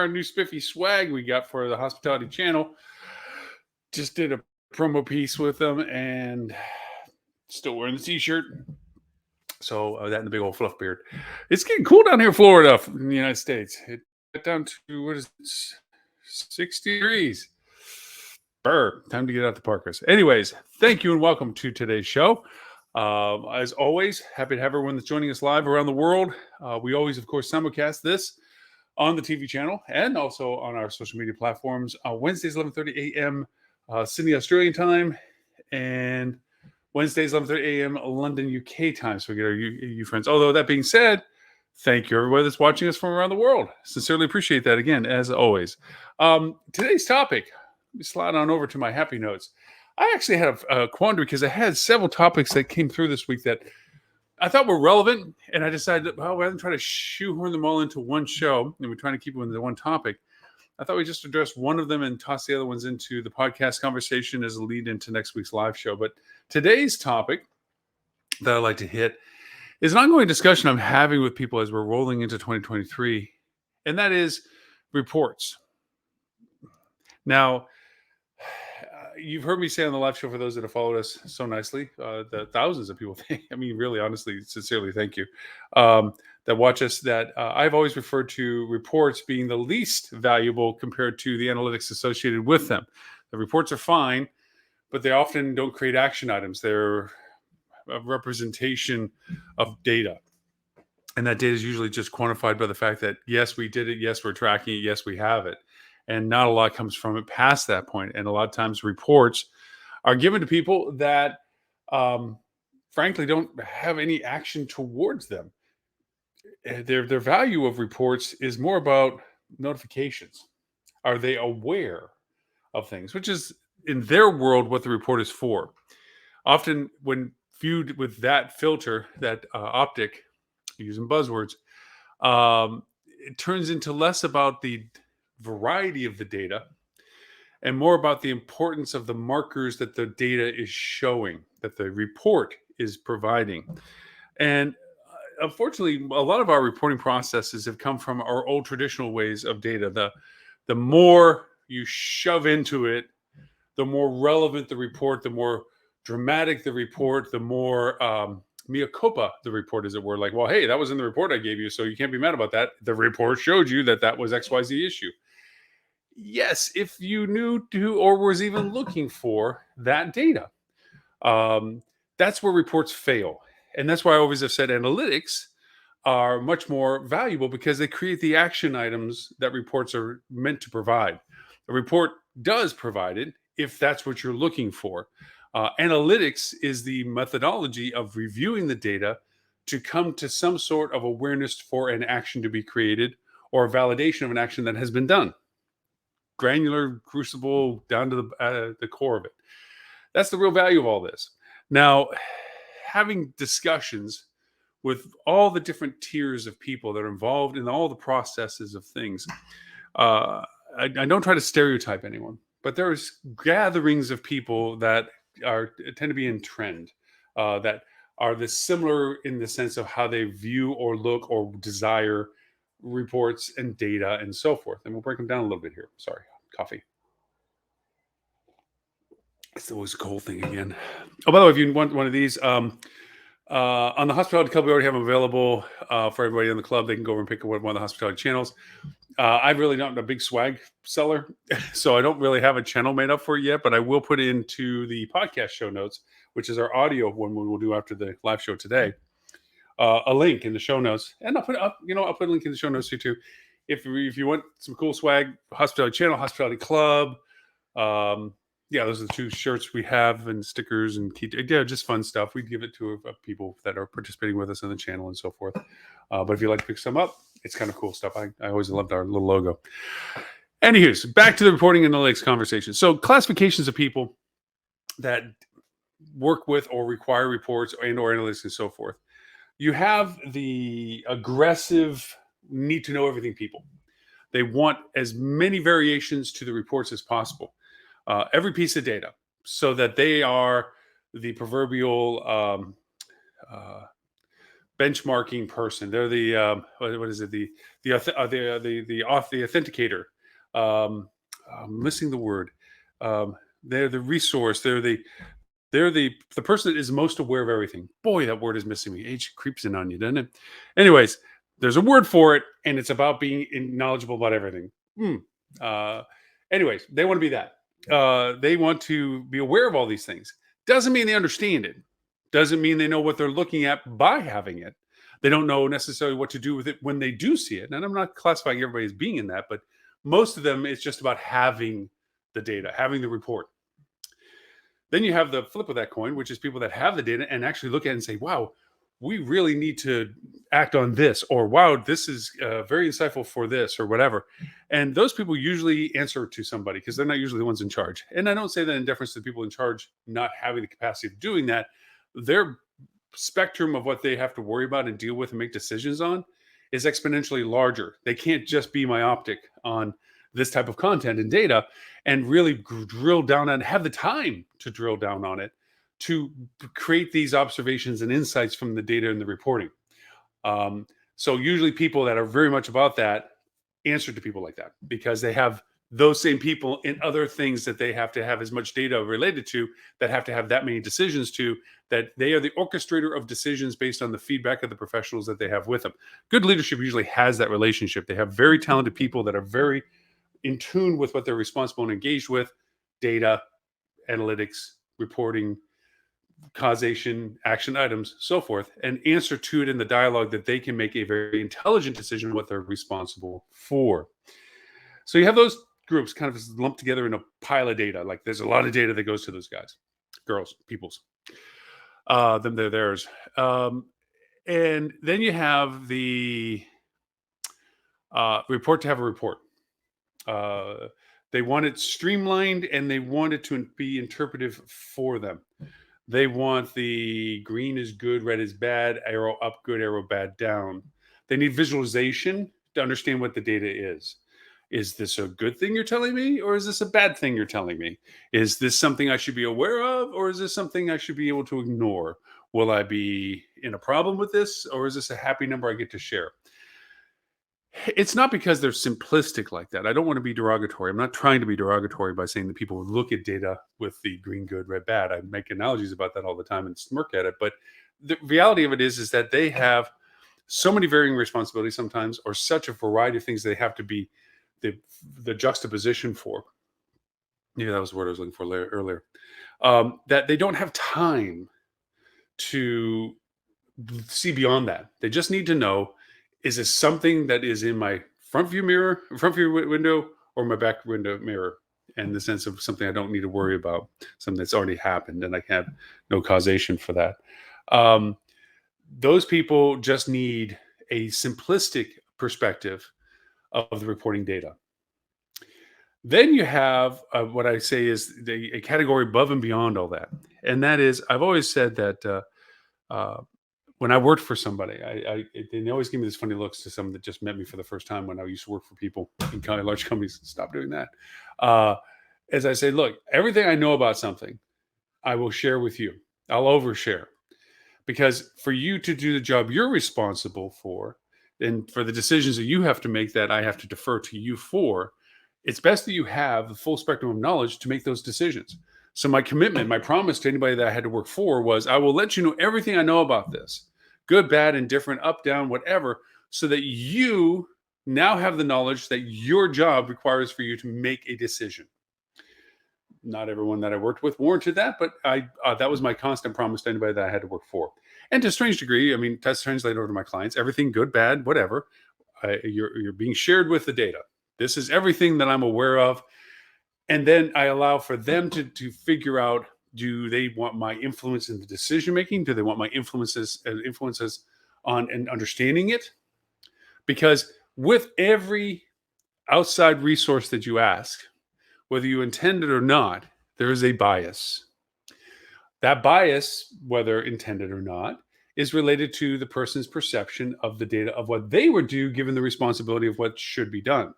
our new spiffy swag we got for the hospitality channel. Just did a promo piece with them and still wearing the t-shirt. So that and the big old fluff beard. It's getting cool down here in Florida in the United States. It got down to, what is it, 60 degrees. Burr, time to get out the parkas. Anyways, thank you and welcome to today's show. As always, happy to have everyone that's joining us live around the world. We always, of course, simulcast this on the TV channel and also on our social media platforms. Wednesdays, 11:30 a.m. Sydney, Australian time, and Wednesdays, 11:30 a.m. London, UK time. So we get our you friends. Although that being said, thank you everybody that's watching us from around the world. Sincerely appreciate that again, as always. Today's topic, let me slide on over to my happy notes. I actually had a quandary because I had several topics that came through this week that I thought were relevant, and I decided, well, rather than try to shoehorn them all into one show, and we're trying to keep them into one topic, I thought we'd just address one of them and toss the other ones into the podcast conversation as a lead into next week's live show. But today's topic that I'd like to hit is an ongoing discussion I'm having with people as we're rolling into 2023, and that is reports. Now, you've heard me say on the live show, for those that have followed us so nicely, the thousands of people, really, honestly, sincerely, thank you, that watch us, that I've always referred to reports being the least valuable compared to the analytics associated with them. The reports are fine, but they often don't create action items. They're a representation of data. And that data is usually just quantified by the fact that, yes, we did it. Yes, we're tracking it. Yes, we have it. And not a lot comes from it past that point. And a lot of times reports are given to people that, frankly, don't have any action towards them. Their value of reports is more about notifications. Are they aware of things? Which is, in their world, what the report is for. Often, when viewed with that filter, that optic, using buzzwords, it turns into less about the variety of the data and more about the importance of the markers that the data is showing, that the report is providing. And unfortunately, a lot of our reporting processes have come from our old traditional ways of data. The more you shove into it, the more relevant the report, the more dramatic the report, the more mea culpa the report, as it were. Like, well, hey, that was in the report I gave you, so you can't be mad about that. The report showed you that was XYZ issue. Yes, if you knew to or was even looking for that data. That's where reports fail. And that's why I always have said analytics are much more valuable, because they create the action items that reports are meant to provide. A report does provide it if that's what you're looking for. Analytics is the methodology of reviewing the data to come to some sort of awareness for an action to be created or a validation of an action that has been done. Granular, crucible, down to the core of it. That's the real value of all this. Now, having discussions with all the different tiers of people that are involved in all the processes of things, I don't try to stereotype anyone, but there's gatherings of people that tend to be in trend, that are similar in the sense of how they view or look or desire reports and data and so forth. And we'll break them down a little bit here. Sorry, coffee. It's always a cold thing again. Oh, by the way, if you want one of these, on the Hospitality Club, we already have them available for everybody in the club. They can go over and pick up one of the hospitality channels. I'm really not a big swag seller, so I don't really have a channel made up for it yet, but I will put into the podcast show notes, which is our audio one we will do after the live show today, a link in the show notes. And I'll put a link in the show notes too. If you want some cool swag, Hospitality Channel, Hospitality Club, those are the two shirts we have, and stickers and just fun stuff. We give it to people that are participating with us on the channel and so forth. But if you'd like to pick some up, it's kind of cool stuff. I always loved our little logo. Anywho, back to the reporting and analytics conversation. So classifications of people that work with or require reports and or analytics and so forth. You have the aggressive, need to know everything people. They want as many variations to the reports as possible. Every piece of data, so that they are the proverbial benchmarking person. They're the what is it? The authenticator. Um, I'm missing the word. They're the resource. They're the person that is most aware of everything. Boy, that word is missing me. Age creeps in on you, doesn't it? Anyways, there's a word for it, and it's about being knowledgeable about everything. Hmm. Uh, anyways, they want to be that. They want to be aware of all these things. Doesn't mean they understand it. Doesn't mean they know what they're looking at by having it. They don't know necessarily what to do with it when they do see it. And I'm not classifying everybody as being in that, but most of them, it's just about having the data, having the report. Then you have the flip of that coin, which is people that have the data and actually look at it and say, wow, we really need to act on this, or wow, this is very insightful for this, or whatever. And those people usually answer to somebody because they're not usually the ones in charge. And I don't say that in deference to the people in charge not having the capacity of doing that. Their spectrum of what they have to worry about and deal with and make decisions on is exponentially larger. They can't just be myopic on this type of content and data and really drill down and have the time to drill down on it to create these observations and insights from the data and the reporting. Um, so usually people that are very much about that answer to people like that because they have those same people in other things that they have to have as much data related to, that have to have that many decisions to, that they are the orchestrator of decisions based on the feedback of the professionals that they have with them. Good leadership usually has that relationship. They have very talented people that are very in tune with what they're responsible and engaged with: data, analytics, reporting, causation, action items, so forth, and answer to it in the dialogue that they can make a very intelligent decision on what they're responsible for. So you have those groups kind of lumped together in a pile of data. Like there's a lot of data that goes to those guys, girls, peoples, them, they're theirs. And then you have the report to have a report. Uh, they want it streamlined and they want it to be interpretive for them. They want the green is good, red is bad, arrow up, good, arrow bad, down. They need visualization to understand what the data is. Is this a good thing you're telling me, or is this a bad thing you're telling me? Is this something I should be aware of, or is this something I should be able to ignore? Will I be in a problem with this, or is this a happy number I get to share? It's not because they're simplistic like that. I don't want to be derogatory. I'm not trying to be derogatory by saying that people look at data with the green good, red bad. I make analogies about that all the time and smirk at it. But the reality of it is that they have so many varying responsibilities sometimes, or such a variety of things they have to be the the juxtaposition for. Yeah, that was the word I was looking for earlier. That they don't have time to see beyond that. They just need to know, is this something that is in my front view window, or my back window mirror? In the sense of something I don't need to worry about, something that's already happened, and I have no causation for that. Um, those people just need a simplistic perspective of the reporting data. Then you have what I say is a category above and beyond all that, and that is, I've always said that uh, when I worked for somebody, they always give me this funny looks to someone that just met me for the first time when I used to work for people in kind of large companies. Stop doing that. Uh, as I say, look, everything I know about something, I will share with you. I'll overshare, because for you to do the job you're responsible for, and for the decisions that you have to make that I have to defer to you for, it's best that you have the full spectrum of knowledge to make those decisions. So my commitment, my promise to anybody that I had to work for was, I will let you know everything I know about this, good, bad, indifferent, up, down, whatever, so that you now have the knowledge that your job requires for you to make a decision. Not everyone that I worked with warranted that, but I that was my constant promise to anybody that I had to work for. And to a strange degree, I mean, that's translated over to my clients. Everything good, bad, whatever. You're being shared with the data. This is everything that I'm aware of, and then I allow for them to figure out: do they want my influence in the decision making? Do they want my influences on and understanding it? Because with every outside resource that you ask, whether you intend it or not, there is a bias. That bias, whether intended or not, is related to the person's perception of the data, of what they would do given the responsibility of what should be done.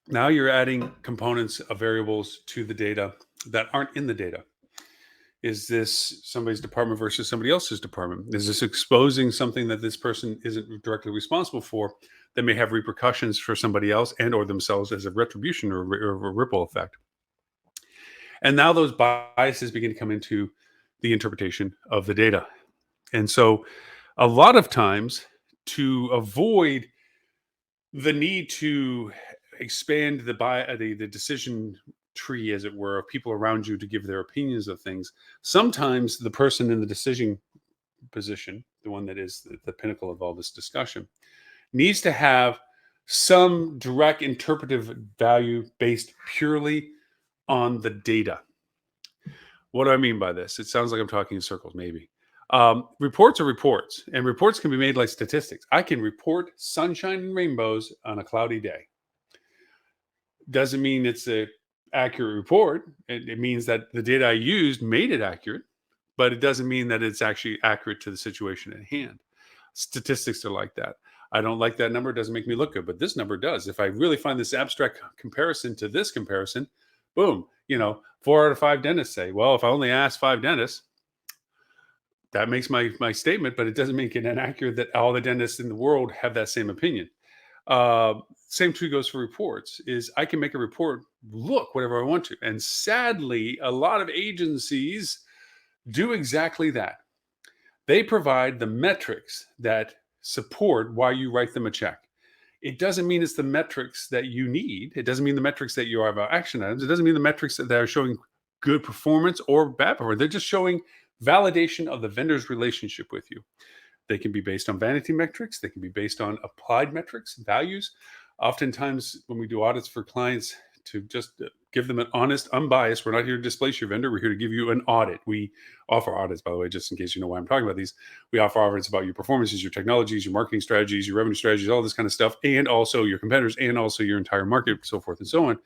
Now you're adding components of variables to the data that aren't in the data. Is this somebody's department versus somebody else's department? Is this exposing something that this person isn't directly responsible for that may have repercussions for somebody else and or themselves as a retribution or a ripple effect? And now those biases begin to come into the interpretation of the data. And so a lot of times, to avoid the need to expand the decision tree, as it were, of people around you to give their opinions of things, sometimes the person in the decision position, the one that is the pinnacle of all this discussion, needs to have some direct interpretive value based purely on the data. What do I mean by this? It sounds like I'm talking in circles, maybe. Reports are reports, and reports can be made like statistics. I can report sunshine and rainbows on a cloudy day. Doesn't mean it's a accurate report. It means that the data I used made it accurate, but it doesn't mean that it's actually accurate to the situation at hand. Statistics are like that. I don't like that number. It doesn't make me look good, but this number does. If I really find this abstract comparison to this comparison, boom, 4 out of 5 dentists say, well, if I only ask 5 dentists, that makes my statement, but it doesn't make it inaccurate that all the dentists in the world have that same opinion. Uh, Same true goes for reports. Is I can make a report look whatever I want to, and sadly, a lot of agencies do exactly that. They provide the metrics that support why you write them a check. It doesn't mean it's the metrics that you need. It doesn't mean the metrics that you have action items. It doesn't mean the metrics that are showing good performance or bad performance. They're just showing validation of the vendor's relationship with you. They can be based on vanity metrics. They can be based on applied metrics, values. Oftentimes, when we do audits for clients, to just give them an honest, unbiased, we're not here to displace your vendor. We're here to give you an audit. We offer audits, by the way, just in case you know why I'm talking about these. We offer audits about your performances, your technologies, your marketing strategies, your revenue strategies, all this kind of stuff, and also your competitors, and also your entire market, so forth and so on.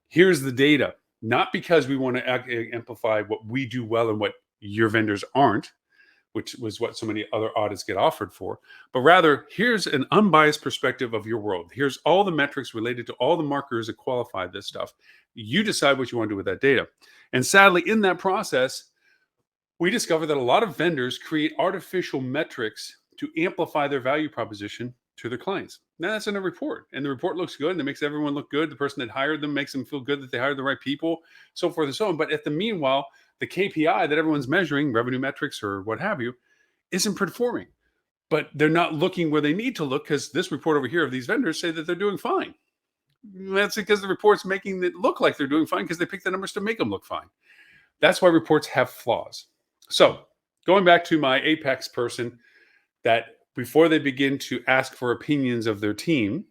Here's the data. Not because we want to amplify what we do well and what your vendors aren't, which was what so many other audits get offered for, but rather here's an unbiased perspective of your world. Here's all the metrics related to all the markers that qualify this stuff. You decide what you want to do with that data. And sadly, in that process, we discover that a lot of vendors create artificial metrics to amplify their value proposition to their clients. Now that's in a report, and the report looks good and it makes everyone look good. The person that hired them makes them feel good that they hired the right people, so forth and so on. But at the meanwhile, the KPI that everyone's measuring, revenue metrics or what have you, isn't performing. But they're not looking where they need to look because this report over here of these vendors say that they're doing fine. That's because the report's making it look like they're doing fine because they pick the numbers to make them look fine. That's why reports have flaws. So going back to my Apex person, that before they begin to ask for opinions of their team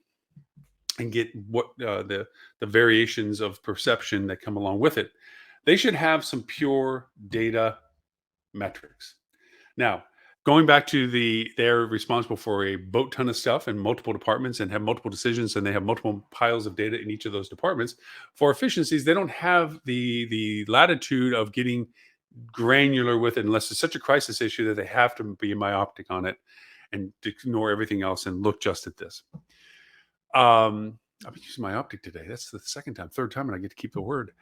and get what the variations of perception that come along with it, they should have some pure data metrics. Now, going back to they're responsible for a boat ton of stuff in multiple departments and have multiple decisions, and they have multiple piles of data in each of those departments. For efficiencies, they don't have the latitude of getting granular with it unless it's such a crisis issue that they have to be myopic on it and ignore everything else and look just at this. I've been using myopic today. That's the third time, and I get to keep the word.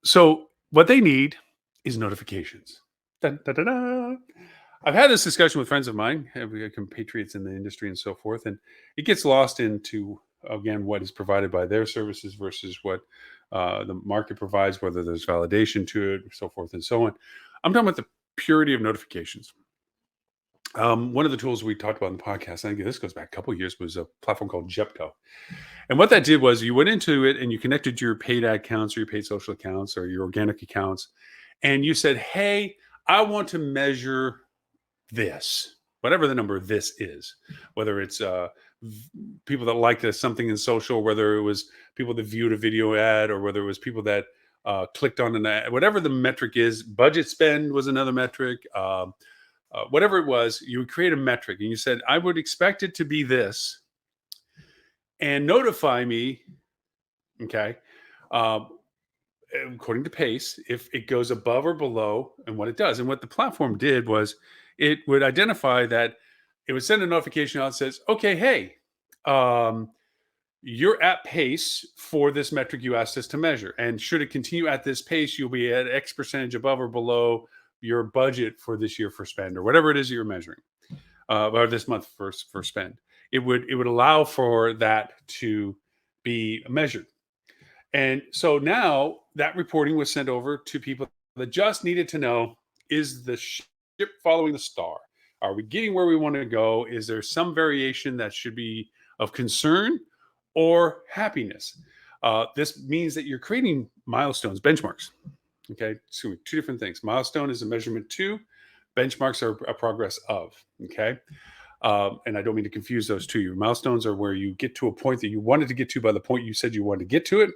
So what they need is notifications. Dun, dun, dun, dun. I've had this discussion with friends of mine, compatriots in the industry and so forth, and it gets lost into, again, what is provided by their services versus what the market provides, whether there's validation to it, so forth and so on. I'm talking about the purity of notifications. One of the tools we talked about in the podcast, I think this goes back a couple of years, was a platform called Jepto. And what that did was you went into it and you connected your paid ad accounts or your paid social accounts or your organic accounts. And you said, hey, I want to measure this, whatever the number of this is, whether it's people that liked something in social, whether it was people that viewed a video ad, or whether it was people that clicked on an ad, whatever the metric is. Budget spend was another metric. Whatever it was, you would create a metric and you said, I would expect it to be this and notify me, okay, uh, according to pace, if it goes above or below and what it does. And what the platform did was it would identify that it would send a notification out that says, okay, hey, um, you're at pace for this metric you asked us to measure. And should it continue at this pace, you'll be at X percentage above or below your budget for this year for spend or whatever it is you're measuring, or this month for spend. It would allow for that to be measured. And so now that reporting was sent over to people that just needed to know, is the ship following the star? Are we getting where we want to go? Is there some variation that should be of concern or happiness? This means that you're creating milestones, benchmarks. Okay, so two different things. Milestone is a measurement to, benchmarks are a progress of. Okay, and I don't mean to confuse those two. Your milestones are where you get to a point that you wanted to get to by the point you said you wanted to get to it.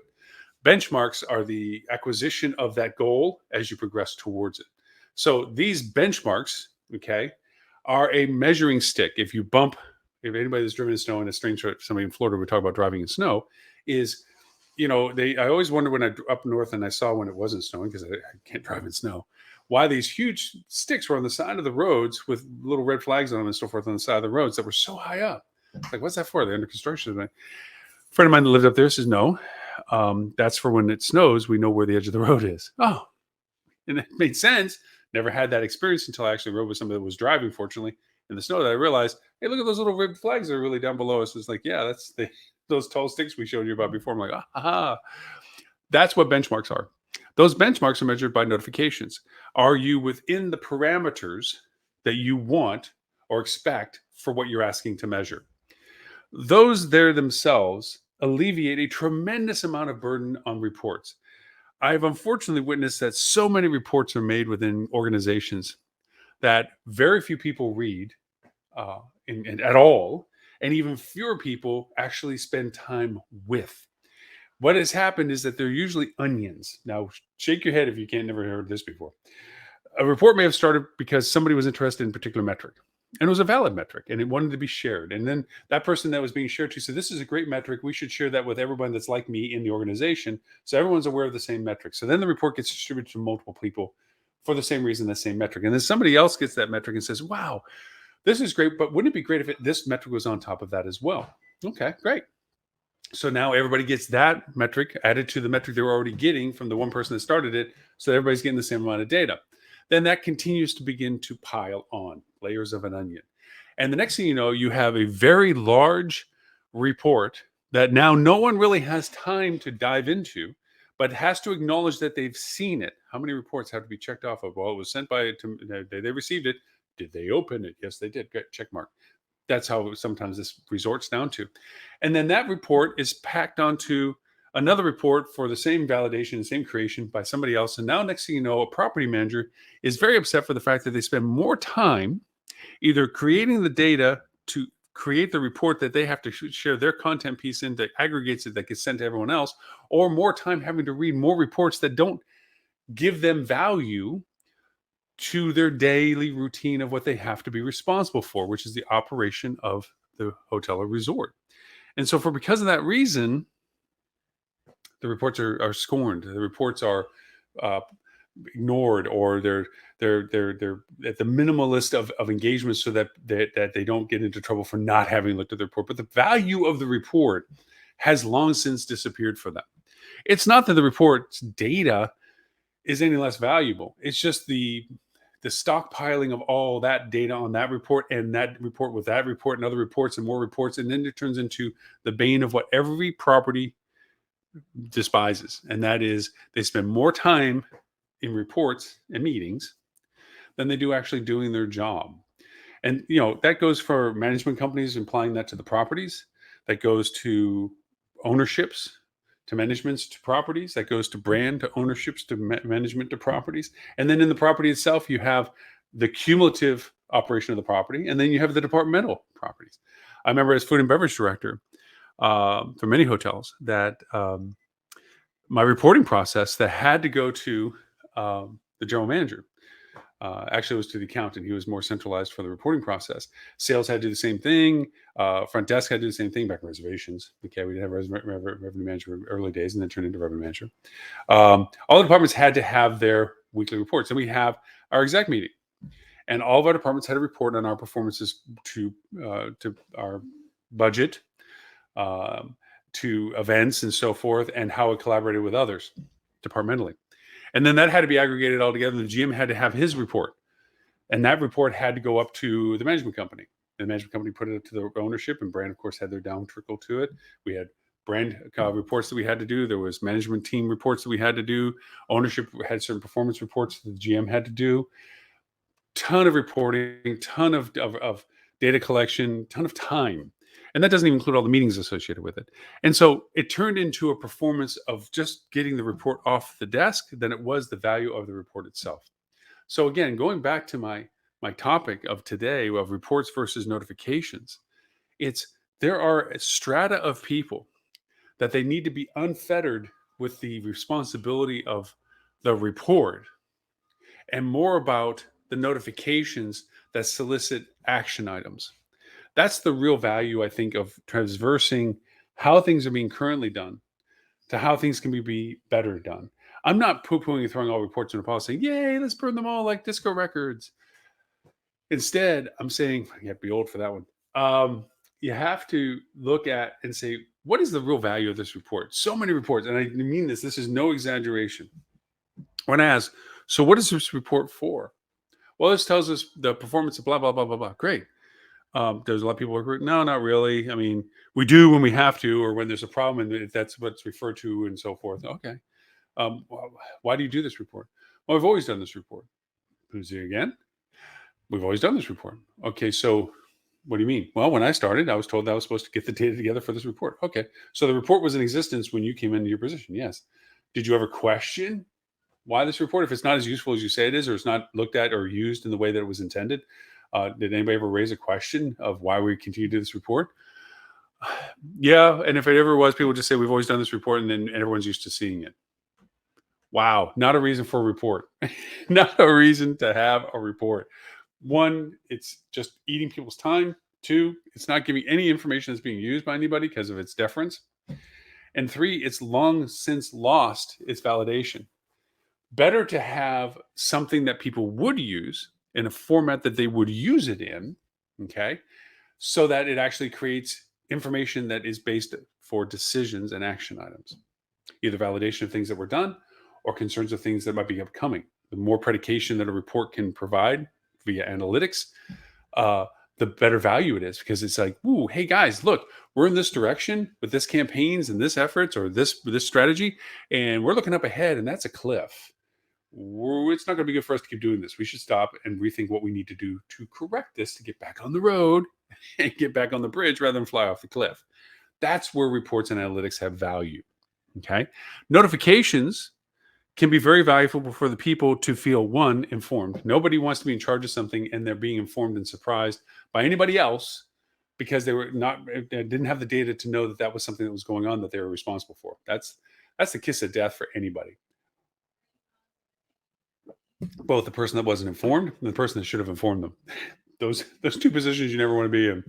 Benchmarks are the acquisition of that goal as you progress towards it. So these benchmarks, okay, are a measuring stick. If anybody that's driven in snow, and a strange somebody in Florida would talk about driving in snow, is I always wonder when I up north and I saw when it wasn't snowing, because I can't drive in snow, why these huge sticks were on the side of the roads with little red flags on them and so forth on the side of the roads that were so high up. Like, what's that for? They're under construction. A friend of mine that lived up there says, no, that's for when it snows, we know where the edge of the road is. Oh, and it made sense. Never had that experience until I actually rode with somebody that was driving, fortunately, in the snow, that I realized, hey, look at those little red flags that are really down below us. It's like, yeah, that's those tall sticks we showed you about before. I'm like, aha. That's what benchmarks are. Those benchmarks are measured by notifications. Are you within the parameters that you want or expect for what you're asking to measure? Those there themselves alleviate a tremendous amount of burden on reports. I've unfortunately witnessed that so many reports are made within organizations that very few people read at all, and even fewer people actually spend time with. What has happened is that they're usually onions. Now, shake your head if you can't never heard this before. A report may have started because somebody was interested in a particular metric, and it was a valid metric, and it wanted to be shared. And then that person that was being shared to said, this is a great metric. We should share that with everyone that's like me in the organization, so everyone's aware of the same metric. So then the report gets distributed to multiple people for the same reason, the same metric. And then somebody else gets that metric and says, wow, this is great, but wouldn't it be great if this metric was on top of that as well? Okay, great. So now everybody gets that metric added to the metric they were already getting from the one person that started it. So everybody's getting the same amount of data. Then that continues to begin to pile on, layers of an onion. And the next thing you know, you have a very large report that now no one really has time to dive into, but has to acknowledge that they've seen it. How many reports have to be checked off of? Well, it was sent by, they received it. Did they open it? Yes, they did. Good, check mark. That's how sometimes this resorts down to. And then that report is packed onto another report for the same validation, same creation by somebody else. And now next thing you know, a property manager is very upset for the fact that they spend more time either creating the data to create the report that they have to share their content piece in that aggregates it, that gets sent to everyone else, or more time having to read more reports that don't give them value to their daily routine of what they have to be responsible for, which is the operation of the hotel or resort. And so because of that reason, the reports are scorned. The reports are ignored, or they're at the minimal list of engagements, so that they don't get into trouble for not having looked at the report. But the value of the report has long since disappeared for them. It's not that the report's data is any less valuable. It's just the stockpiling of all that data on that report, and that report with that report and other reports and more reports. And then it turns into the bane of what every property despises. And that is, they spend more time in reports and meetings than they do actually doing their job. And, that goes for management companies, implying that to the properties. That goes to ownerships, to managements, to properties. That goes to brand, to ownerships, to management, to properties. And then in the property itself, you have the cumulative operation of the property, and then you have the departmental properties. I remember as food and beverage director for many hotels that my reporting process that had to go to the general manager. Actually, it was to the accountant. He was more centralized for the reporting process. Sales had to do the same thing. Front desk had to do the same thing back in reservations. Okay, we didn't have revenue manager in early days, and then turned into revenue manager. All the departments had to have their weekly reports. And we have our exec meeting. And all of our departments had a report on our performances to our budget, to events and so forth, and how it collaborated with others departmentally. And then that had to be aggregated all together. The GM had to have his report, and that report had to go up to the management company. The management company put it up to the ownership, and brand, of course, had their down trickle to it. We had brand reports that we had to do. There was management team reports that we had to do. Ownership had certain performance reports that the GM had to do. Ton of reporting, ton of data collection, ton of time. And that doesn't even include all the meetings associated with it. And so it turned into a performance of just getting the report off the desk than it was the value of the report itself. So again, going back to my topic of today of reports versus notifications, it's there are a strata of people that they need to be unfettered with the responsibility of the report and more about the notifications that solicit action items. That's the real value, I think, of transversing how things are being currently done to how things can be better done. I'm not poo-pooing and throwing all reports in a pile saying, yay, let's burn them all like disco records. Instead, I'm saying, you have to be old for that one. You have to look at and say, what is the real value of this report? So many reports, and I mean this is no exaggeration. When I ask, so what is this report for? Well, this tells us the performance of blah, blah, blah, blah, blah. Great. There's a lot of people who are, no, not really. I mean, we do when we have to, or when there's a problem, and if that's what's referred to and so forth. Okay. Why do you do this report? Well, I've always done this report. Who's it again? We've always done this report. Okay, so what do you mean? Well, when I started, I was told that I was supposed to get the data together for this report. Okay, so the report was in existence when you came into your position. Yes. Did you ever question why this report, if it's not as useful as you say it is, or it's not looked at or used in the way that it was intended? Did anybody ever raise a question of why we continue to do this report? Yeah, and if it ever was, people just say we've always done this report, and then everyone's used to seeing it. Wow, not a reason for a report. Not a reason to have a report. One, it's just eating people's time. Two, it's not giving any information that's being used by anybody because of its deference. And three, it's long since lost its validation. Better to have something that people would use in a format that they would use it in, okay, so that it actually creates information that is based for decisions and action items, either validation of things that were done or concerns of things that might be upcoming. The more predication that a report can provide via analytics, the better value it is, because it's like, ooh, hey guys, look, we're in this direction with this campaigns and this efforts or this strategy, and we're looking up ahead, and that's a cliff. It's not going to be good for us to keep doing this. We should stop and rethink what we need to do to correct this to get back on the road and get back on the bridge rather than fly off the cliff. That's where reports and analytics have value. Okay. Notifications can be very valuable for the people to feel, one, informed. Nobody wants to be in charge of something and they're being informed and surprised by anybody else because they didn't have the data to know that that was something that was going on that they were responsible for. That's the kiss of death for anybody. Both the person that wasn't informed and the person that should have informed them. Those two positions you never want to be in.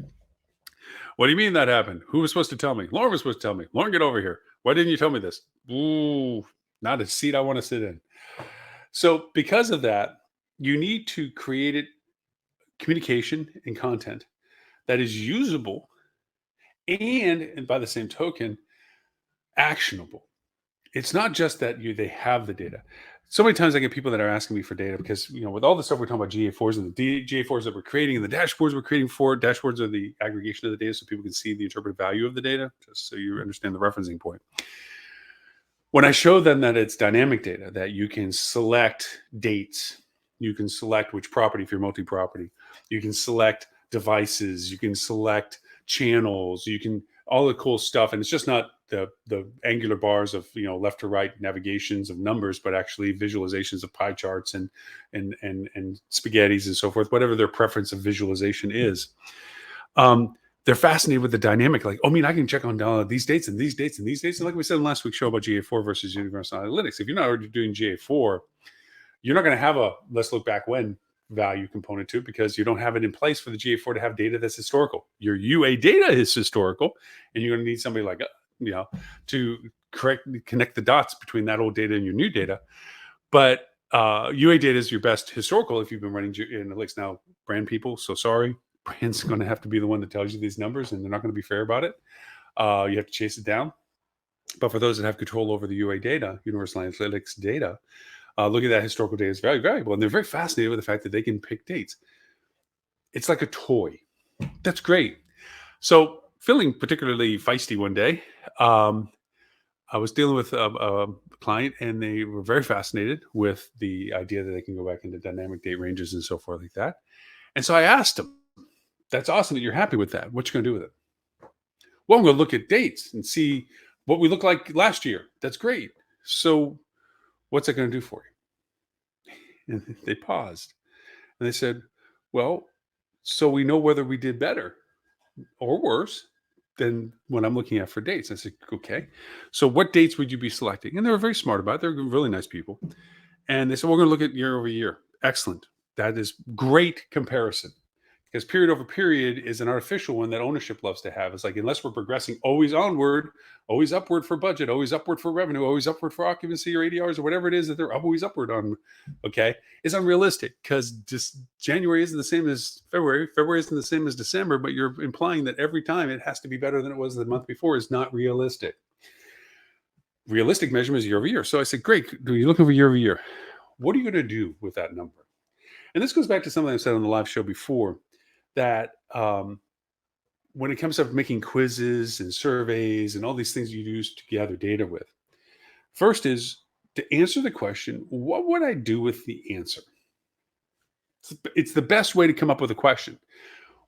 What do you mean that happened? Who was supposed to tell me? Loren was supposed to tell me. Loren, get over here. Why didn't you tell me this? Ooh, not a seat I want to sit in. So because of that, you need to create communication and content that is usable and by the same token, actionable. It's not just that they have the data. So many times I get people that are asking me for data because, with all the stuff we're talking about GA4s and the GA4s that we're creating and the dashboards we're creating for, dashboards are the aggregation of the data so people can see the interpretive value of the data, just so you understand the referencing point. When I show them that it's dynamic data, that you can select dates, you can select which property if you're multi-property, you can select devices, you can select channels, you can all the cool stuff, and it's just not the angular bars of left to right navigations of numbers, but actually visualizations of pie charts and spaghettis and so forth, whatever their preference of visualization is. They're fascinated with the dynamic, like, I can check on these dates and these dates and these dates. And like we said in last week's show about GA4 versus Universal Analytics, if you're not already doing GA4, you're not going to have a let's look back when value component to it because you don't have it in place for the GA4 to have data that's historical. Your UA data is historical, and you're going to need somebody like to connect the dots between that old data and your new data. But UA data is your best historical if you've been running analytics. Now, brand people, so sorry, brand's going to have to be the one that tells you these numbers, and they're not going to be fair about it. You have to chase it down. But for those that have control over the UA data, Universal Analytics data, look at that historical data is very valuable. And they're very fascinated with the fact that they can pick dates. It's like a toy. That's great. So, feeling particularly feisty one day, um, I was dealing with a client, and they were very fascinated with the idea that they can go back into dynamic date ranges and so forth like that. And so I asked him, "That's awesome that you're happy with that. What you going to do with it?" "Well, I'm going to look at dates and see what we looked like last year." "That's great. So, what's that going to do for you?" And they paused and they said, "Well, so we know whether we did better or worse than what I'm looking at for dates." I said, "Okay. So what dates would you be selecting?" And they were very smart about it. They're really nice people. And they said, "We're going to look at year over year." Excellent. That is great comparison, because period over period is an artificial one that ownership loves to have. It's like, unless we're progressing always onward, always upward for budget, always upward for revenue, always upward for occupancy or ADRs or whatever it is that they're always upward on, okay, is unrealistic, because just January isn't the same as February. February isn't the same as December, but you're implying that every time it has to be better than it was the month before is not realistic. Realistic measurement is year over year. So I said, "Great. You're looking for year over year. What are you going to do with that number?" And this goes back to something I said on the live show before, that when it comes to making quizzes and surveys and all these things you use to gather data with, first is to answer the question, what would I do with the answer? It's the best way to come up with a question.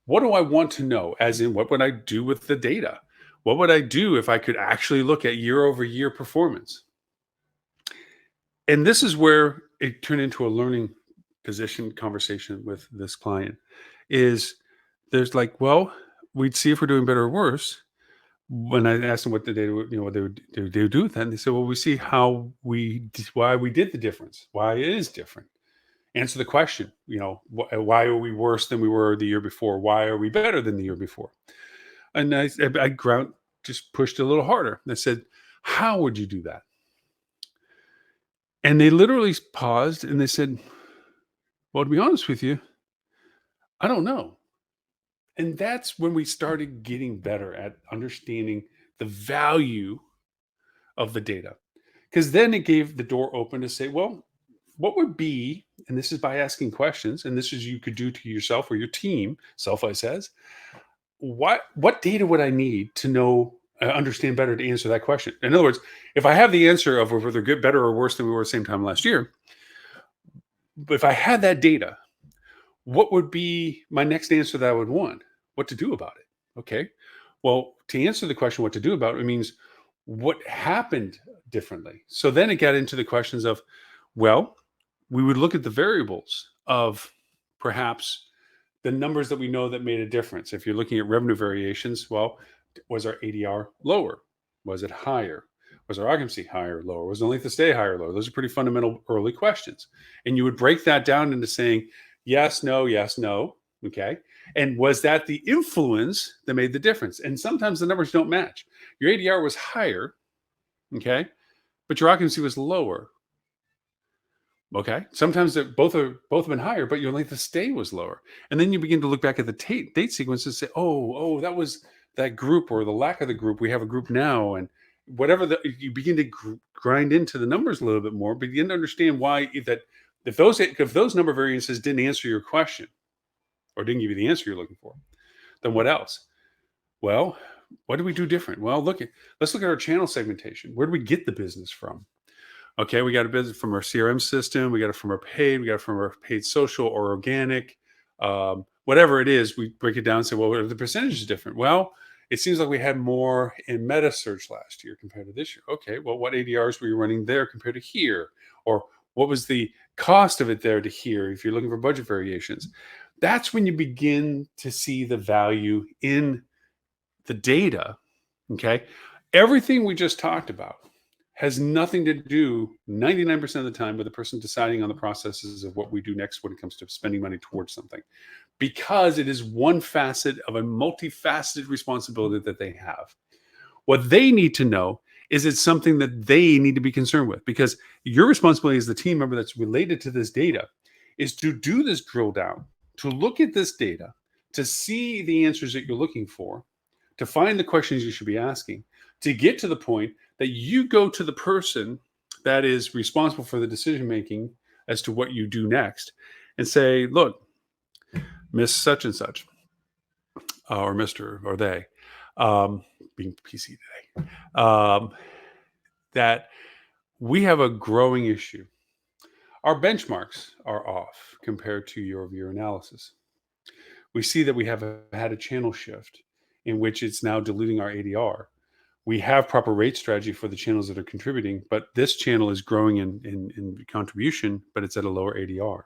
What do I want to know? As in, what would I do with the data? What would I do if I could actually look at year over year performance? And this is where it turned into a learning position conversation with this client. Is there's like, well, we'd see if we're doing better or worse. When I asked them what the data, what they would do with that, and they said, "Well, we see why we did the difference, why it is different. Answer the question, why are we worse than we were the year before? Why are we better than the year before?" And I ground just pushed it a little harder. I said, "How would you do that?" And they literally paused and they said, "Well, to be honest with you, I don't know." And that's when we started getting better at understanding the value of the data. Because then it gave the door open to say, well, what would be, and this is by asking questions, and this is you could do to yourself or your team, Selfie says, what data would I need to know, understand better to answer that question? In other words, if I have the answer of whether they're good, better, or worse than we were same time last year, but if I had that data, what would be my next answer that I would want? What to do about it? Okay. Well, to answer the question, what to do about it, means what happened differently. So then it got into the questions of, well, we would look at the variables of perhaps the numbers that we know that made a difference. If you're looking at revenue variations, well, was our ADR lower? Was it higher? Was our occupancy higher or lower? Was the length of stay higher or lower? Those are pretty fundamental early questions. And you would break that down into saying, yes, no, yes, no. Okay. And was that the influence that made the difference? And sometimes the numbers don't match. Your ADR was higher, okay, but your occupancy was lower. Okay. Sometimes both have been higher, but your length of stay was lower. And then you begin to look back at the date sequence and say, oh, that was that group or the lack of the group. We have a group now, and whatever you begin to grind into the numbers a little bit more, begin to understand why that if those number variances didn't answer your question or didn't give you the answer you're looking for, then what else? Well, what do we do different? Well, let's look at our channel segmentation. Where do we get the business from? Okay, we got a business from our CRM system. We got it from our paid. We got it from our paid social or organic. Whatever it is, we break it down and say, well, what are the percentages different? Well, it seems like we had more in meta search last year compared to this year. Okay, well, what ADRs were you running there compared to here? Or what was the cost of it there to here if you're looking for budget variations? That's when you begin to see the value in the data. Okay, everything we just talked about has nothing to do 99% of the time with the person deciding on the processes of what we do next when it comes to spending money towards something, because it is one facet of a multifaceted responsibility that they have. What they need to know is it's something that they need to be concerned with, because your responsibility as the team member that's related to this data is to do this drill down, to look at this data, to see the answers that you're looking for, to find the questions you should be asking, to get to the point that you go to the person that is responsible for the decision making as to what you do next and say, look, Miss Such and Such, or Mr. or they, um, being PC today, that we have a growing issue. Our benchmarks are off compared to year over year analysis. We see that we have had a channel shift in which it's now diluting our ADR. We have proper rate strategy for the channels that are contributing, but this channel is growing in contribution, but it's at a lower ADR.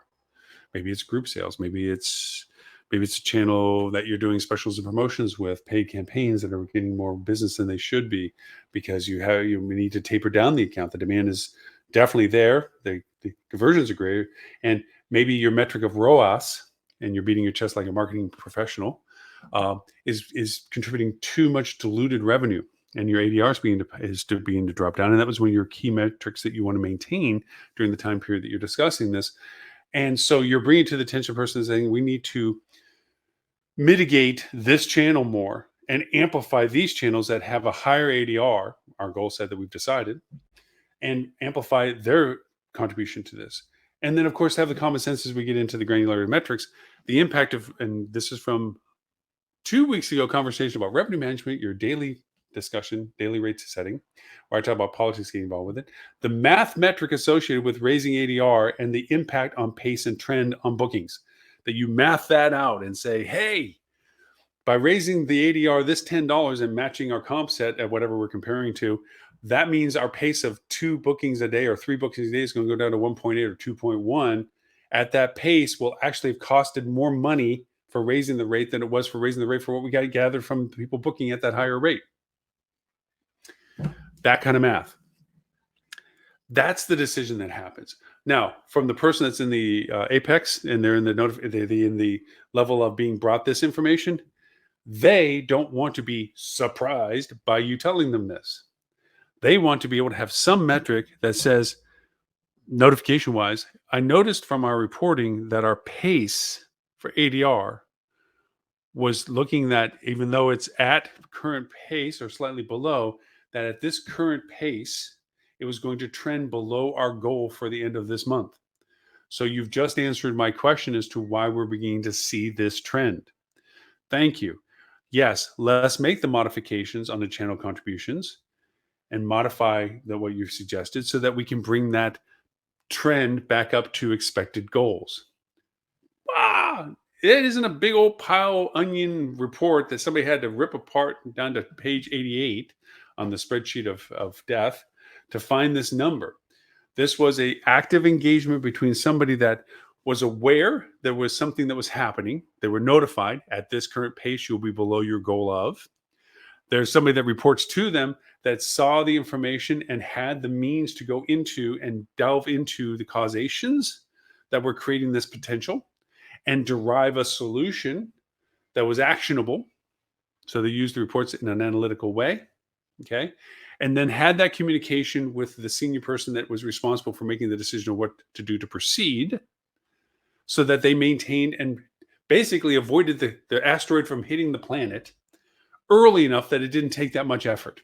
Maybe it's group sales. Maybe it's a channel that you're doing specials and promotions with, paid campaigns that are getting more business than they should be because you need to taper down the account. The demand is definitely there. The conversions are greater, and maybe your metric of ROAS, and you're beating your chest like a marketing professional, is contributing too much diluted revenue, and your ADR is beginning to drop down. And that was one of your key metrics that you want to maintain during the time period that you're discussing this. And so you're bringing to the attention of the person saying, we need to mitigate this channel more and amplify these channels that have a higher ADR, our goal set that we've decided, and amplify their contribution to this. And then, of course, have the common sense as we get into the granular metrics, the impact of, and this is from 2 weeks ago, conversation about revenue management, your daily discussion, daily rates setting, where I talk about politics getting involved with it, the math metric associated with raising ADR and the impact on pace and trend on bookings, that you math that out and say, hey, by raising the ADR this $10 and matching our comp set at whatever we're comparing to, that means our pace of 2 bookings a day or 3 bookings a day is going to go down to 1.8 or 2.1. At that pace will actually have costed more money for raising the rate than it was for raising the rate for what we got to gather from people booking at that higher rate. That kind of math. That's the decision that happens. Now, from the person that's in the apex and they're in the level of being brought this information, they don't want to be surprised by you telling them this. They want to be able to have some metric that says, notification wise, I noticed from our reporting that our pace for ADR was looking that even though it's at current pace or slightly below, that at this current pace, it was going to trend below our goal for the end of this month. So you've just answered my question as to why we're beginning to see this trend. Thank you. Yes, let's make the modifications on the channel contributions and modify what you've suggested so that we can bring that trend back up to expected goals. It isn't a big old pile onion report that somebody had to rip apart down to page 88 on the spreadsheet of death to find this number. This was a active engagement between somebody that was aware there was something that was happening. They were notified at this current pace, you'll be below your goal of. There's somebody that reports to them that saw the information and had the means to go into and delve into the causations that were creating this potential and derive a solution that was actionable. So they used the reports in an analytical way. Okay. And then had that communication with the senior person that was responsible for making the decision of what to do to proceed, so that they maintained and basically avoided the asteroid from hitting the planet early enough that it didn't take that much effort.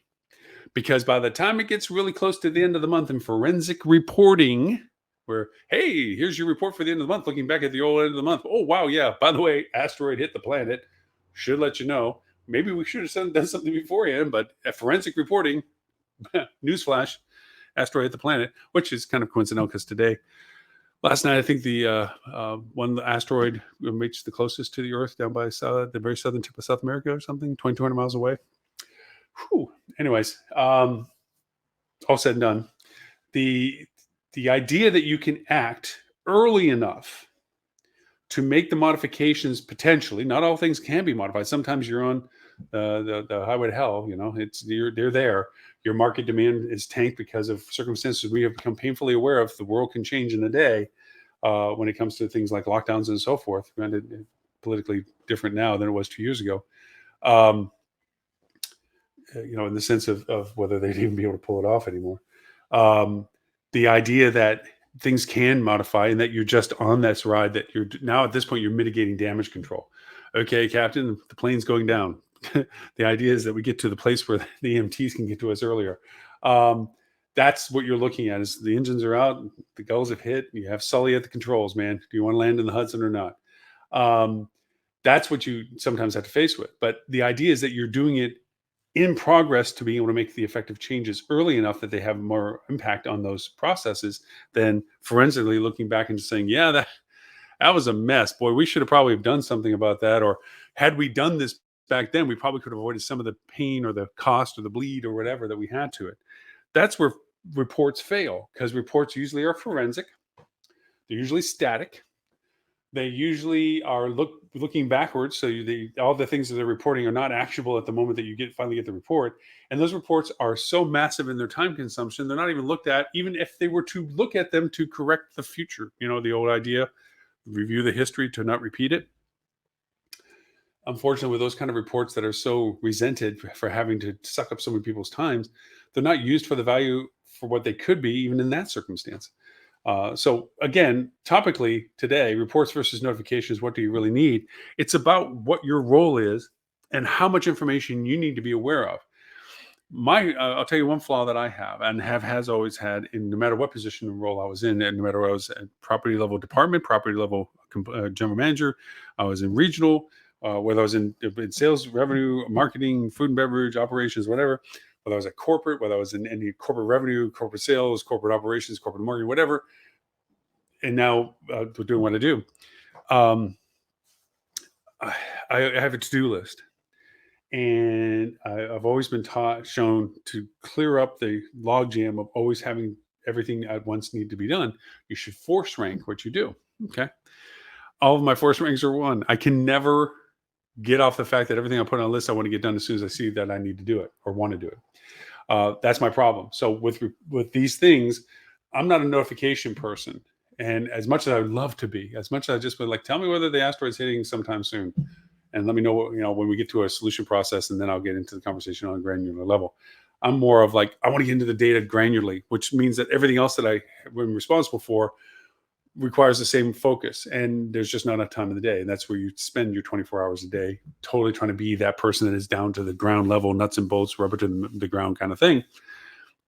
Because by the time it gets really close to the end of the month in forensic reporting, where, hey, here's your report for the end of the month, looking back at the old end of the month. Oh, wow, yeah, by the way, asteroid hit the planet. Should let you know. Maybe we should have done something beforehand, but at forensic reporting, newsflash, asteroid hit the planet, which is kind of coincidental because last night, I think the asteroid reached the closest to the Earth down by the very southern tip of South America or something, 2,200 miles away. Whew. Anyways, all said and done. The idea that you can act early enough to make the modifications potentially, not all things can be modified. Sometimes you're on the highway to hell, they're there. Your market demand is tanked because of circumstances we have become painfully aware of. The world can change in a day when it comes to things like lockdowns and so forth. Granted, politically different now than it was 2 years ago. In the sense of whether they'd even be able to pull it off anymore. The idea that things can modify and that you're just on this ride, that you're now at this point, you're mitigating damage control. Okay, Captain, the plane's going down. The idea is that we get to the place where the EMTs can get to us earlier. Um, that's what you're looking at is the engines are out, the gulls have hit, you have Sully at the controls, man. Do you want to land in the Hudson or not? Um, that's what you sometimes have to face with. But the idea is that you're doing it in progress to be able to make the effective changes early enough that they have more impact on those processes than forensically looking back and just saying, yeah, that was a mess. Boy, we should have probably have done something about that. Or had we done this back then, we probably could have avoided some of the pain or the cost or the bleed or whatever that we had to it. That's where reports fail because reports usually are forensic. They're usually static. They usually are looking backwards. So all the things that they're reporting are not actionable at the moment that you finally get the report. And those reports are so massive in their time consumption, they're not even looked at, even if they were to look at them to correct the future. You know, the old idea, review the history to not repeat it. Unfortunately, with those kind of reports that are so resented for having to suck up so many people's times, they're not used for the value for what they could be, even in that circumstance. So again, topically today, reports versus notifications, what do you really need? It's about what your role is and how much information you need to be aware of. I'll tell you one flaw that I have and has always had in no matter what position and role I was in, and no matter whether I was at property level department, property level general manager, I was in regional, whether I was in sales, revenue, marketing, food and beverage, operations, whatever, whether I was at corporate, whether I was in any corporate revenue, corporate sales, corporate operations, corporate marketing, whatever, and now doing what I do. I have a to-do list. And I've always been shown to clear up the logjam of always having everything at once need to be done. You should force rank what you do. Okay. All of my force ranks are one. I can never get off the fact that everything I put on a list, I want to get done as soon as I see that I need to do it or want to do it. That's my problem. So with these things, I'm not a notification person. And as much as I would love to be, as much as I just would like, tell me whether the asteroid's hitting sometime soon and let me know what, when we get to a solution process, and then I'll get into the conversation on a granular level. I'm more of like, I want to get into the data granularly, which means that everything else that I'm responsible for requires the same focus. And there's just not enough time in the day. And that's where you spend your 24 hours a day, totally trying to be that person that is down to the ground level, nuts and bolts, rubber to the ground kind of thing.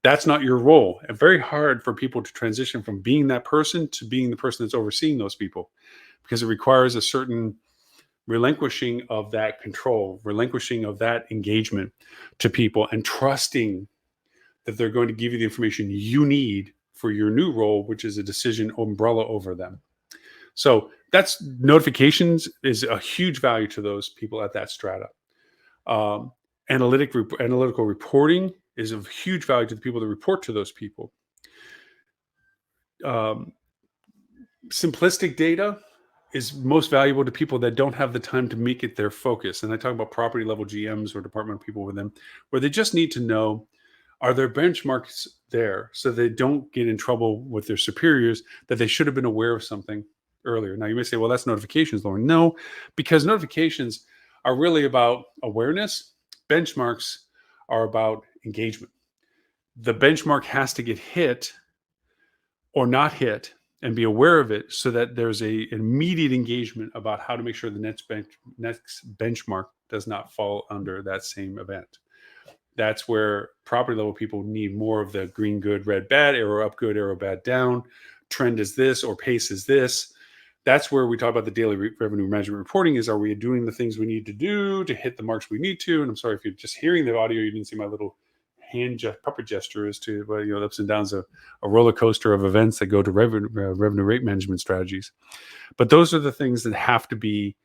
That's not your role. And very hard for people to transition from being that person to being the person that's overseeing those people, because it requires a certain relinquishing of that control, relinquishing of that engagement to people, and trusting that they're going to give you the information you need for your new role, which is a decision umbrella over them. So that's notifications is a huge value to those people at that strata. Analytical reporting is of huge value to the people that report to those people. Simplistic data is most valuable to people that don't have the time to make it their focus. And I talk about property level GMs or department people with them, where they just need to know, are there benchmarks there so they don't get in trouble with their superiors that they should have been aware of something earlier. Now you may say, well, that's notifications, Loren. No, because notifications are really about awareness. Benchmarks are about engagement. The benchmark has to get hit or not hit and be aware of it so that there's an immediate engagement about how to make sure the next benchmark does not fall under that same event. That's where property level people need more of the green good, red bad, arrow up good, arrow bad down, trend is this or pace is this. That's where we talk about the daily revenue management reporting is, are we doing the things we need to do to hit the marks we need to? And I'm sorry if you're just hearing the audio, you didn't see my little puppet gesture as to the ups and downs of a roller coaster of events that go to revenue rate management strategies. But those are the things that have to be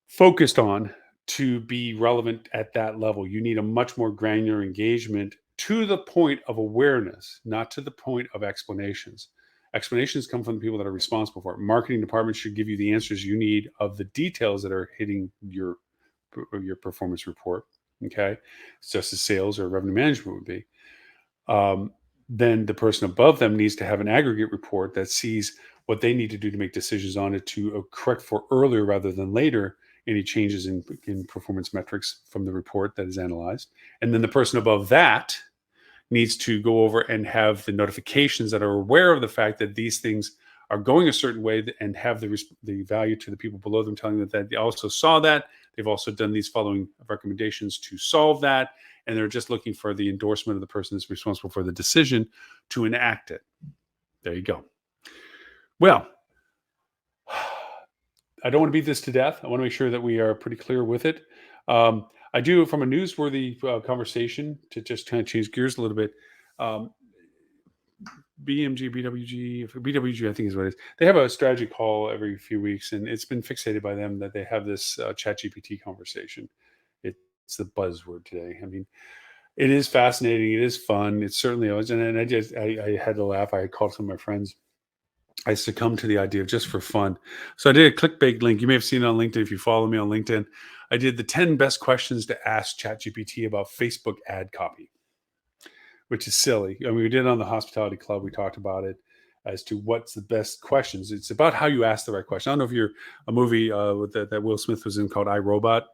focused on to be relevant at that level. You need a much more granular engagement to the point of awareness, not to the point of explanations. Explanations come from the people that are responsible for it. Marketing departments should give you the answers you need of the details that are hitting your performance report. Okay, it's just as sales or revenue management would be. Then the person above them needs to have an aggregate report that sees what they need to do to make decisions on it to correct for earlier rather than later any changes in performance metrics from the report that is analyzed. And then the person above that needs to go over and have the notifications that are aware of the fact that these things are going a certain way and have the value to the people below them, telling them that they also saw that. They've also done these following recommendations to solve that. And they're just looking for the endorsement of the person that's responsible for the decision to enact it. There you go. Well, I don't want to beat this to death. I want to make sure that we are pretty clear with it. I do, from a newsworthy conversation, to just kind of change gears a little bit. Um, BWG, I think is what it is. They have a strategy call every few weeks, and it's been fixated by them that they have this chat GPT conversation. It's the buzzword today. I mean, it is fascinating. It is fun. It certainly is. And I had to laugh. I called some of my friends. I succumbed to the idea of just for fun. So I did a clickbait link. You may have seen it on LinkedIn if you follow me on LinkedIn. I did the 10 best questions to ask ChatGPT about Facebook ad copy, which is silly. I mean, we did it on the Hospitality Club. We talked about it as to what's the best questions. It's about how you ask the right question. I don't know if you're a movie that Will Smith was in called I, Robot.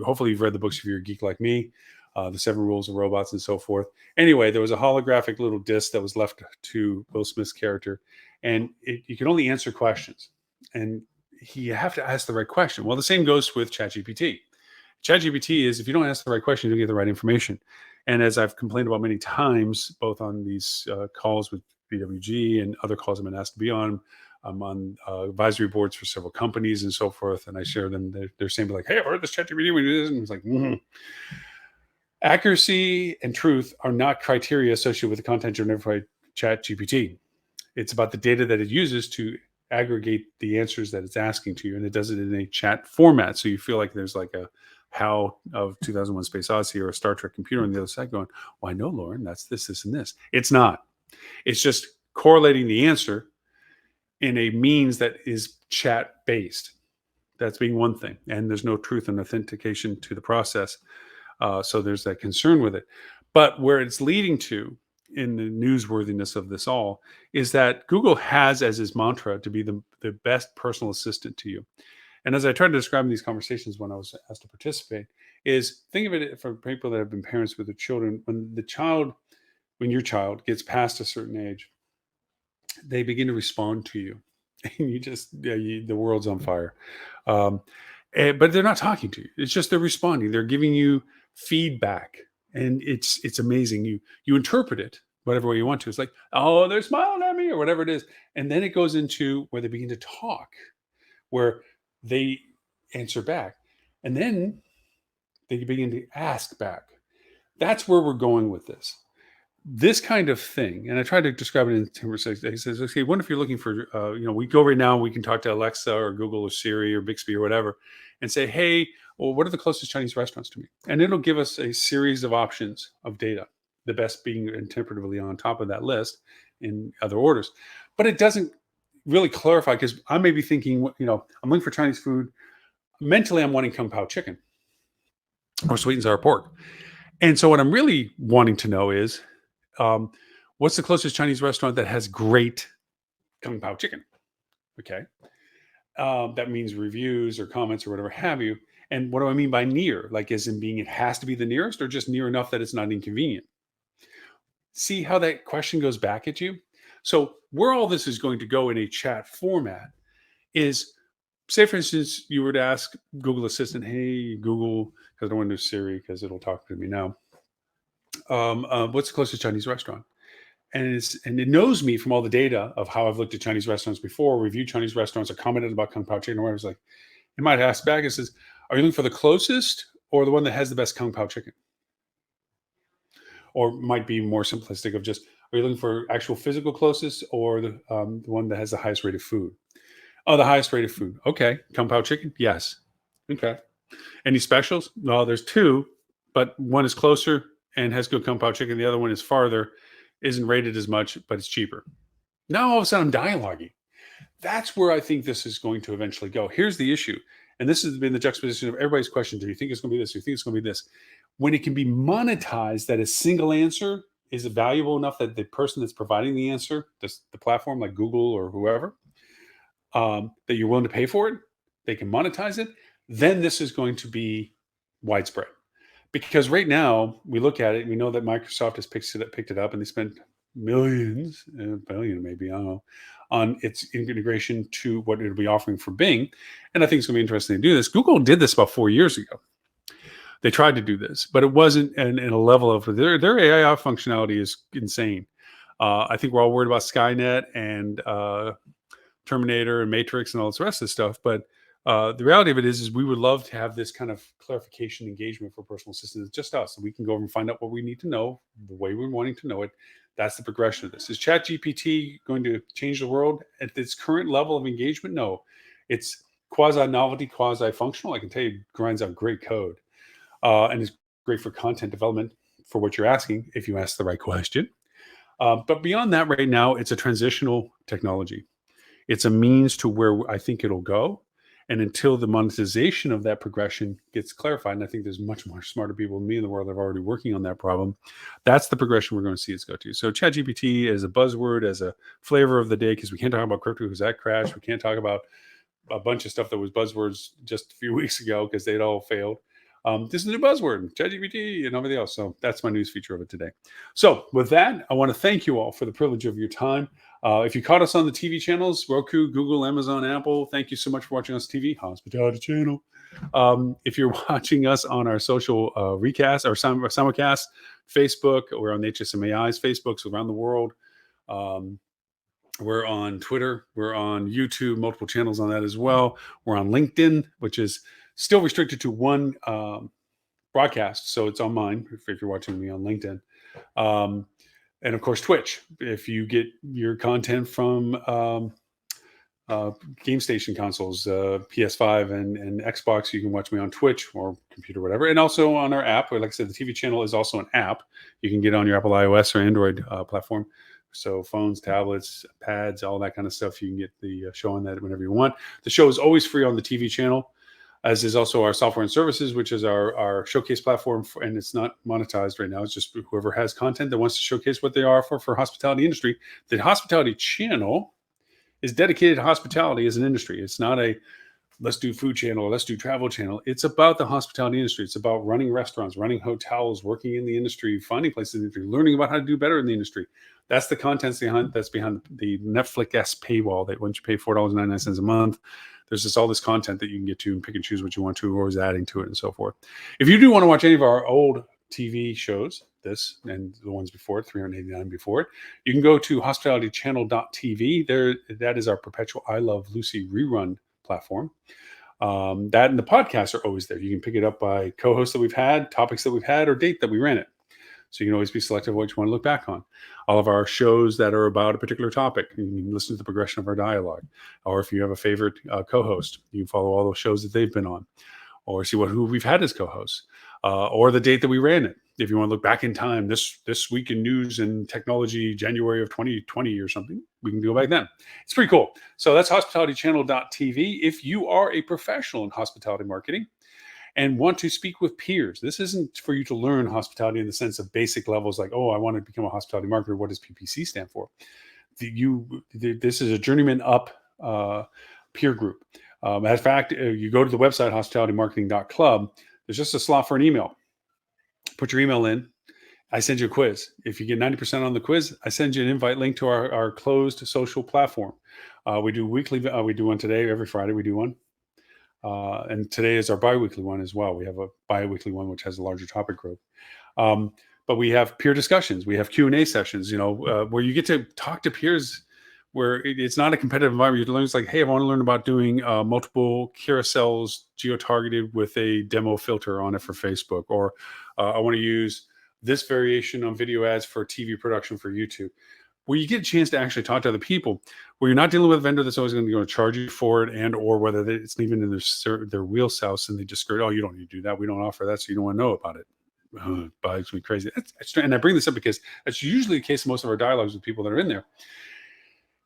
Hopefully you've read the books if you're a geek like me, the 7 Rules of Robots and so forth. Anyway, there was a holographic little disc that was left to Will Smith's character, and you can only answer questions. And you have to ask the right question. Well, the same goes with ChatGPT. ChatGPT is, if you don't ask the right question, you don't get the right information. And as I've complained about many times, both on these calls with BWG and other calls I've been asked to be on, I'm on advisory boards for several companies and so forth. And I share them. They're saying like, "Hey, I've heard this ChatGPT. We do this." And it's like, accuracy and truth are not criteria associated with the content generated by ChatGPT. It's about the data that it uses to aggregate the answers that it's asking to you, and it does it in a chat format. So you feel like there's like a HAL of 2001: Space Odyssey or a Star Trek computer on the other side going, "Well, I know, Loren, that's this, this, and this." It's not. It's just correlating the answer in a means that is chat based. That's being one thing. And there's no truth and authentication to the process. So there's that concern with it. But where it's leading to in the newsworthiness of this all is that Google has as his mantra to be the best personal assistant to you. And as I tried to describe in these conversations when I was asked to participate, is think of it for people that have been parents with their children. When your child gets past a certain age, they begin to respond to you, and the world's on fire. But they're not talking to you. It's just they're responding. They're giving you feedback, and it's amazing. You interpret it whatever way you want to. It's like, oh, they're smiling at me or whatever it is, and then it goes into where they begin to talk, where they answer back, and then they begin to ask back. That's where we're going with this kind of thing. And I try to describe it in terms of, he says, okay, what if you're looking for, we go right now, we can talk to Alexa or Google or Siri or Bixby or whatever and say, hey, well, what are the closest Chinese restaurants to me? And it'll give us a series of options of data, the best being interpretively on top of that list in other orders. But it doesn't really clarify, because I may be thinking, I'm looking for Chinese food. Mentally, I'm wanting Kung Pao chicken or sweet and sour pork. And so what I'm really wanting to know is, what's the closest Chinese restaurant that has great Kung Pao chicken? Okay. That means reviews or comments or whatever have you. And what do I mean by near? Like, as in being it has to be the nearest, or just near enough that it's not inconvenient? See how that question goes back at you? So where all this is going to go in a chat format is, say, for instance, you were to ask Google Assistant, hey, Google, because I don't want to do Siri because it'll talk to me now. What's the closest Chinese restaurant? And it knows me from all the data of how I've looked at Chinese restaurants before, reviewed Chinese restaurants, or commented about Kung Pao chicken, or whatever. It's like, it might ask back, it says, are you looking for the closest or the one that has the best Kung Pao chicken? Or might be more simplistic of just, are you looking for actual physical closest, or the one that has the highest rate of food? Oh, the highest rate of food. Okay. Kung Pao chicken? Yes. Okay. Any specials? No, there's 2, but one is closer and has good Kung Pao chicken. The other one is farther, isn't rated as much, but it's cheaper. Now all of a sudden I'm dialoguing. That's where I think this is going to eventually go. Here's the issue. And this has been the juxtaposition of everybody's question. Do you think it's going to be this? Do you think it's going to be this? When it can be monetized, that a single answer is valuable enough that the person that's providing the answer, the platform like Google or whoever, that you're willing to pay for it, they can monetize it, then this is going to be widespread. Because right now we look at it, we know that Microsoft has picked it up, and they spent millions, a billion maybe, I don't know, on its integration to what it'll be offering for Bing. And I think it's going to be interesting to do this. Google did this about 4 years ago. They tried to do this, but it wasn't in a level of their AI functionality is insane. I think we're all worried about Skynet and Terminator and Matrix and all this rest of this stuff. But the reality of it is we would love to have this kind of clarification engagement for personal assistants. It's just us. So we can go over and find out what we need to know the way we're wanting to know it. That's the progression of this. Is ChatGPT going to change the world at its current level of engagement? No. It's quasi novelty, quasi functional. I can tell you, it grinds out great code and is great for content development for what you're asking if you ask the right question. But beyond that, right now, it's a transitional technology. It's a means to where I think it'll go. And until the monetization of that progression gets clarified, and I think there's much more smarter people than me in the world that are already working on that problem, that's the progression we're going to see it go to. So ChatGPT as a buzzword, as a flavor of the day, because we can't talk about crypto because that crashed. We can't talk about a bunch of stuff that was buzzwords just a few weeks ago because they'd all failed. This is a new buzzword, ChatGPT and everything else. So that's my news feature of it today. So with that, I want to thank you all for the privilege of your time. If you caught us on the TV channels, Roku, Google, Amazon, Apple, thank you so much for watching us TV, Hospitality Channel. If you're watching us on our social recast or simulcast, Facebook, we're on HSMAI's Facebooks around the world. We're on Twitter. We're on YouTube, multiple channels on that as well. We're on LinkedIn, which is still restricted to one broadcast. So it's on mine if you're watching me on LinkedIn. And of course, Twitch. If you get your content from game station consoles, PS5 and Xbox, you can watch me on Twitch or computer, whatever. And also on our app. Like I said, the TV channel is also an app. You can get on your Apple iOS or Android platform. So phones, tablets, pads, all that kind of stuff. You can get the show on that whenever you want. The show is always free on the TV channel, as is also our software and services, which is our showcase platform. And it's not monetized right now. It's just whoever has content that wants to showcase what they are for hospitality industry. The hospitality channel is dedicated to hospitality as an industry. It's not a let's do food channel or let's do travel channel. It's about the hospitality industry. It's about running restaurants, running hotels, working in the industry, finding places in the industry, learning about how to do better in the industry. That's the content that's behind the Netflix paywall that once you pay $4.99 a month, there's just all this content that you can get to and pick and choose what you want to, or always adding to it and so forth. If you do want to watch any of our old TV shows, this and the ones before it, 389 before it, you can go to hospitalitychannel.tv. There, that is our perpetual I Love Lucy rerun platform. That and the podcasts are always there. You can pick it up by co-hosts that we've had, topics that we've had, or date that we ran it. So you can always be selective of what you want to look back on. All of our shows that are about a particular topic, you can listen to the progression of our dialogue. Or if you have a favorite co-host, you can follow all those shows that they've been on, or see who we've had as co-hosts, or the date that we ran it. If you want to look back in time, this week in news and technology, January of 2020 or something, we can go back then. It's pretty cool. So that's hospitalitychannel.tv. If you are a professional in hospitality marketing and want to speak with peers, this isn't for you to learn hospitality in the sense of basic levels like, oh, I want to become a hospitality marketer. What does PPC stand for? This is a journeyman up peer group. Matter of fact, you go to the website, hospitalitymarketing.club, there's just a slot for an email. Put your email in. I send you a quiz. If you get 90% on the quiz, I send you an invite link to our closed social platform. We do weekly. We do one today. Every Friday we do one. And today is our bi-weekly one as well. We have a bi-weekly one, which has a larger topic group. But we have peer discussions. We have Q&A sessions, where you get to talk to peers where it's not a competitive environment. You learn, it's like, hey, I want to learn about doing multiple carousels geo-targeted with a demo filter on it for Facebook, or I want to use this variation on video ads for TV production for YouTube, where you get a chance to actually talk to other people, where you're not dealing with a vendor that's always going to charge you for it, and or whether it's even in their wheelhouse and they just go, oh, you don't need to do that. We don't offer that, so you don't want to know about it. Bugs me crazy. And I bring this up because that's usually the case in most of our dialogues with people that are in there,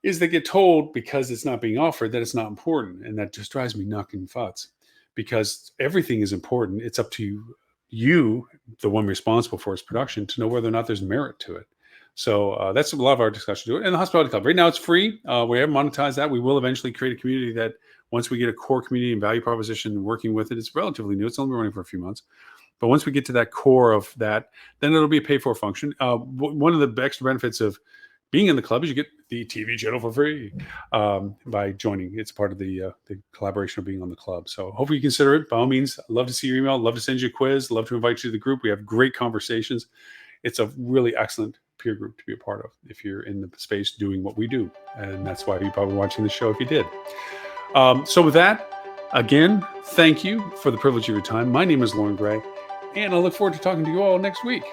is they get told because it's not being offered that it's not important. And that just drives me knocking futs, because everything is important. It's up to you, the one responsible for its production, to know whether or not there's merit to it. So that's a lot of our discussion to it. And the Hospitality Club, right now it's free. We haven't monetized that. We will eventually create a community that once we get a core community and value proposition working with it, it's relatively new. It's only been running for a few months. But once we get to that core of that, then it'll be a pay for function. One of the extra benefits of being in the club is you get the TV channel for free by joining. It's part of the collaboration of being on the club. So hopefully you consider it. By all means, I'd love to see your email. I'd love to send you a quiz. I'd love to invite you to the group. We have great conversations. It's a really excellent peer group to be a part of if you're in the space doing what we do. And that's why you're probably watching the show if you did. So with that, again, thank you for the privilege of your time. My name is Loren Gray, and I look forward to talking to you all next week.